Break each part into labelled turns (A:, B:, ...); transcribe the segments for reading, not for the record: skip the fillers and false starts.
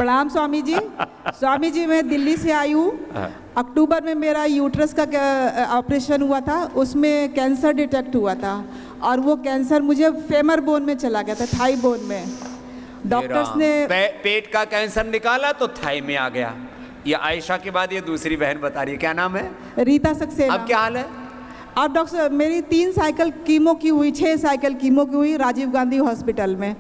A: प्रणाम स्वामी जी। स्वामी जी मैं दिल्ली से आई हूँ। अक्टूबर में मेरा यूट्रस का ऑपरेशन हुआ था, उसमें कैंसर डिटेक्ट हुआ था और वो कैंसर मुझे फेमर बोन में चला गया था, थाई बोन में। डॉक्टर्स ने
B: पेट का कैंसर निकाला तो थाई में आ गया। ये आयशा के बाद ये दूसरी बहन बता रही है, क्या नाम है?
A: रीता सक्सेना।
B: अब क्या हाल है?
A: अब डॉक्टर मेरी 3 साइकिल कीमो की हुई, 6 साइकिल कीमो की हुई राजीव गांधी हॉस्पिटल में।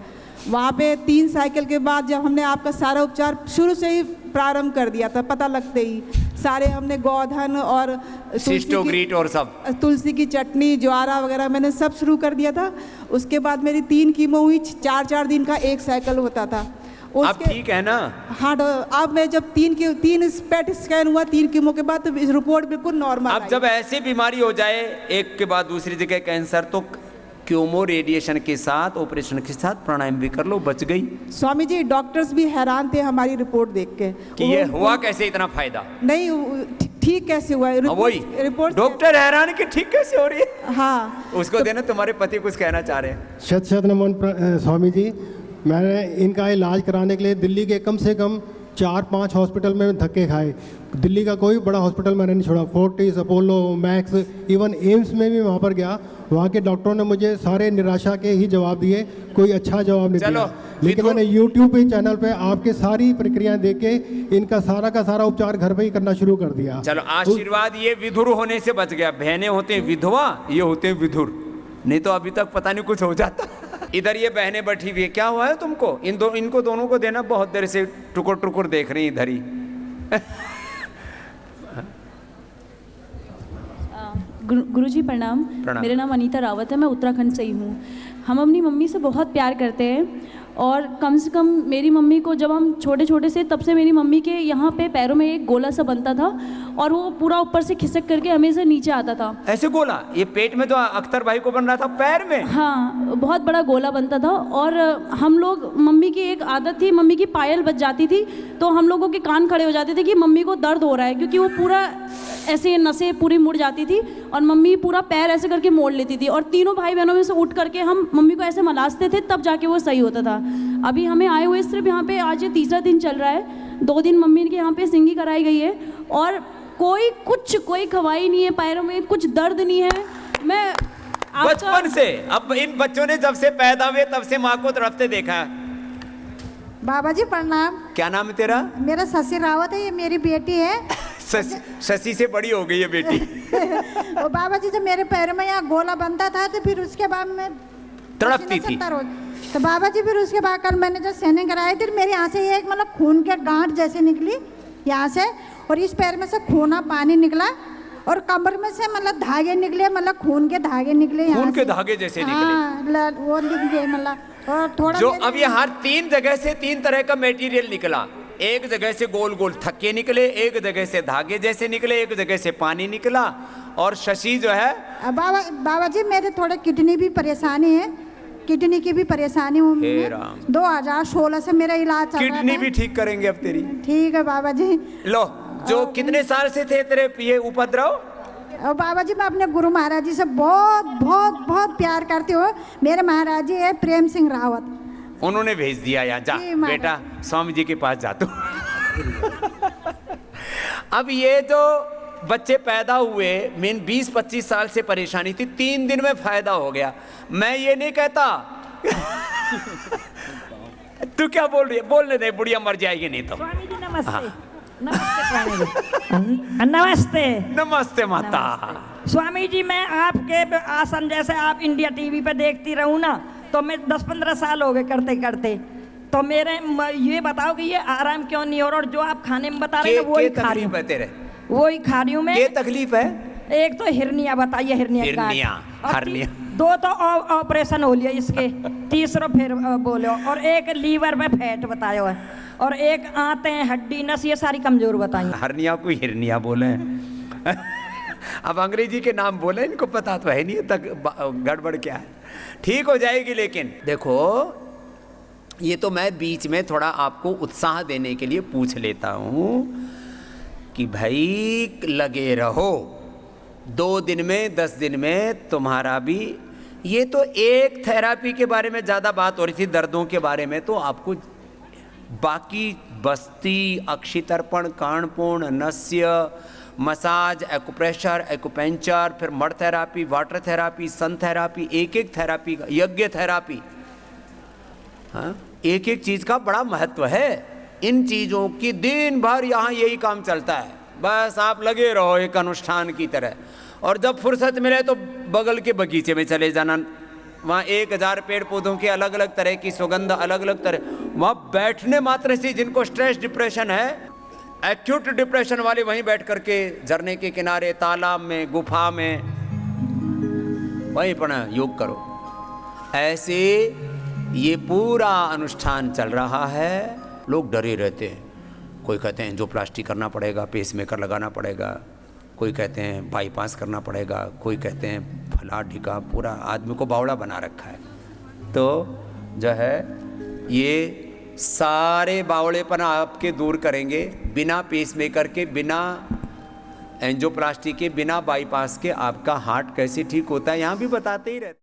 A: वहाँ पे 3 साइकिल के बाद जब हमने आपका सारा उपचार शुरू से ही प्रारंभ कर दिया था, पता लगते ही सारे हमने गोधन और
B: सिस्टोग्रीट और सब
A: तुलसी की चटनी, ज्वारा वगैरह मैंने सब शुरू कर दिया था। उसके बाद मेरी 3 कीमो हुई, 4-4 दिन का 1 साइकिल होता था।
B: अब ठीक है ना?
A: हाँ, अब मैं जब 3 पेट स्कैन हुआ 3 कीमो के बाद, तो रिपोर्ट बिल्कुल नॉर्मल।
B: अब जब ऐसी बीमारी हो जाए एक के बाद दूसरी जगह कैंसर, तो क्यूमो रेडिएशन के साथ, ऑपरेशन के साथ प्राणायाम भी कर लो, बच गई।
A: स्वामी जी डॉक्टर्स भी हैरान थे हमारी रिपोर्ट देख के
B: कि ये हुआ कैसे इतना फायदा,
A: नहीं ठीक कैसे हुआ।
B: वही डॉक्टर हैरान कि ठीक कैसे हो रही है।
A: हाँ,
B: उसको देना। तुम्हारे पति कुछ कहना चाह रहे हैं।
C: शत शत नमन स्वामी जी। मैंने इनका इलाज कराने के लिए दिल्ली के कम से कम 4-5 हॉस्पिटल में धक्के खाए। दिल्ली का कोई बड़ा हॉस्पिटल मैंने नहीं छोड़ा, Fortis, Apollo, max, even AIIMS में भी वहाँ पर गया। वहाँ के डॉक्टरों ने मुझे सारे निराशा के ही जवाब दिए, कोई अच्छा जवाब नहीं दिया। लेकिन मैंने यूट्यूब पे चैनल पे आपके सारी प्रक्रियाएं देख के इनका सारा का सारा उपचार घर पे ही करना शुरू कर दिया।
B: चलो आशीर्वाद। ये विधुर होने से बच गया। बहनें होते हैं विधवा, ये होते हैं विधुर, नहीं तो अभी तक पता नहीं कुछ हो जाता। इधर ये बहनें बैठी हुई है, क्या हुआ है तुमको? इनको दोनों को देना। बहुत देर से टुकुर टुकुर देख रही इधर ही।
D: गुरुजी प्रणाम। मेरा नाम अनीता रावत है, मैं उत्तराखंड से ही हूँ। हम अपनी मम्मी से बहुत प्यार करते हैं और कम से कम मेरी मम्मी को जब हम छोटे छोटे से, तब से मेरी मम्मी के यहाँ पे पैरों में एक गोला सा बनता था और वो पूरा ऊपर से खिसक करके हमेशा नीचे आता था।
B: ऐसे गोला? ये पेट में तो अख्तर भाई को बन रहा था, पैर में?
D: हाँ, बहुत बड़ा गोला बनता था। और हम लोग, मम्मी की एक आदत थी, मम्मी की पायल बज जाती थी तो हम लोगों के कान खड़े हो जाते थे कि मम्मी को दर्द हो रहा है, क्योंकि वो पूरा ऐसे नसें पूरी मुड़ जाती थी और मम्मी पूरा पैर ऐसे करके मोड़ लेती थी और तीनों भाई बहनों में से उठ करके हम मम्मी को ऐसे मलासते थे, तब जाके वो सही होता था। अभी हमें आए हुए सिर्फ यहाँ पे आज ये 3रा दिन चल रहा है। 2 दिन मम्मी के यहाँ पे सिंगी कराई गई है और कोई खवाई नहीं है, पैरों में कुछ दर्द नहीं है। मैं
B: बचपन से, अब इन बच्चों ने जब से पैदा हुए तब से माँ को तड़पते देखा है।
E: बाबा जी प्रणाम।
B: क्या नाम है तेरा?
E: मेरा शशि रावत है, ये मेरी बेटी है।
B: शशि से बड़ी हो गई है बेटी।
E: और बाबा जी जब मेरे पैर में यहाँ गोला बनता था तो फिर उसके बाद में
B: तड़पती थी।
E: तो बाबा जी फिर उसके बाद कल मैंने जब स्कैनिंग कराई थी, मेरे यहाँ से एक मतलब खून के गांठ जैसे निकली यहाँ से, और इस पैर में से खूना पानी निकला और कमर में से मतलब धागे निकले, मतलब खून के धागे निकले,
B: खून के धागे जैसे निकले।
E: वो निकल गए मतलब। और थोड़ा
B: जो अब ये हर 3 जगह से 3 तरह का मटेरियल निकला। एक जगह से गोल गोल थक्के निकले, एक जगह से धागे जैसे निकले, एक जगह से पानी निकला। और शशि जो है
E: बाबा जी मेरे थोड़े किडनी भी परेशानी है, किडनी की भी परेशानी हूँ। 2016 से मेरा इलाज चल रहा है।
B: किडनी भी ठीक करेंगे अब तेरी।
E: ठीक है बाबा जी।
B: लो, जो कितने साल से थे तेरे ये उपद्रव?
E: और बाबा जी मैं अपने गुरु महाराज जी से बहुत बहुत बहुत प्यार करती हूँ। मेरे महाराज जी है प्रेम सिंह रावत,
B: उन्होंने भेज दिया यहाँ। जा बेटा, स्वामी जी के पास जा तू। अब ये जो बच्चे पैदा हुए, मेन 20-25 साल से परेशानी थी, 3 दिन में फायदा हो गया। मैं ये नहीं कहता। तू क्या बोल रही है? बोलने दे, बुढ़िया मर जाएगी नहीं तो।
F: स्वामी जी नमस्ते। हाँ। नमस्ते स्वामी जी। नमस्ते।
B: नमस्ते माता।
F: स्वामी जी मैं आपके आसन जैसे आप इंडिया टीवी पे देखती रहूं ना, तो मैं 10-15 साल हो गए करते करते। तो मेरे ये बताओ कि ये आराम क्यों नहीं हो रहा, और जो आप खाने में बता रहे हैं वही खा रही हूँ। वही खा रही हूँ मैं।
B: क्या तकलीफ है?
F: एक तो हिरनिया बताइए, हिरनिया 2 तो ऑपरेशन हो लिया इसके, 3रा फिर बोलो, और एक लीवर में फैट बताया है, और एक आंतें, हड्डी, नस, ये सारी कमजोर बताई।
B: हरनिया को हिरनिया बोले। अब अंग्रेजी के नाम बोले, इनको पता तो है नहीं तक गड़बड़ क्या है। ठीक हो जाएगी। लेकिन देखो, ये तो मैं बीच में थोड़ा आपको उत्साह देने के लिए पूछ लेता हूँ कि भाई लगे रहो। 2 दिन में, 10 दिन में तुम्हारा भी, ये तो एक थेरापी के बारे में ज़्यादा बात हो रही थी, दर्दों के बारे में, तो आपको बाकी बस्ती, अक्षितर्पण, कर्णपूर्ण, नस्य, मसाज, एक्यूप्रेशर, एक्यूपेंचर, फिर मड थेरापी, वाटर थेरापी, सन थेरापी, एक एक थेरापी, यज्ञ थेरापी, हाँ, एक एक चीज़ का बड़ा महत्व है। इन चीज़ों की दिन भर यहाँ यही काम चलता है, बस आप लगे रहो एक अनुष्ठान की तरह। और जब फुर्सत मिले तो बगल के बगीचे में चले जाना, वहाँ 1000 पेड़ पौधों की अलग अलग तरह की सुगंध, अलग अलग तरह, वहाँ बैठने मात्र से जिनको स्ट्रेस डिप्रेशन है, एक्यूट डिप्रेशन वाले वहीं बैठ करके झरने के किनारे, तालाब में, गुफा में, वहीं अपना योग करो। ऐसे ये पूरा अनुष्ठान चल रहा है। लोग डरे रहते हैं, कोई कहते हैं एंजियोप्लास्टी करना पड़ेगा, पेसमेकर लगाना पड़ेगा, कोई कहते हैं बाईपास करना पड़ेगा, कोई कहते हैं फला ढिका, पूरा आदमी को बावड़ा बना रखा है। तो जो है ये सारे बावड़ेपन आपके दूर करेंगे, बिना पेसमेकर के, बिना एंजियोप्लास्टी के, बिना बाईपास के आपका हार्ट कैसे ठीक होता है यहाँ भी बताते ही रहते।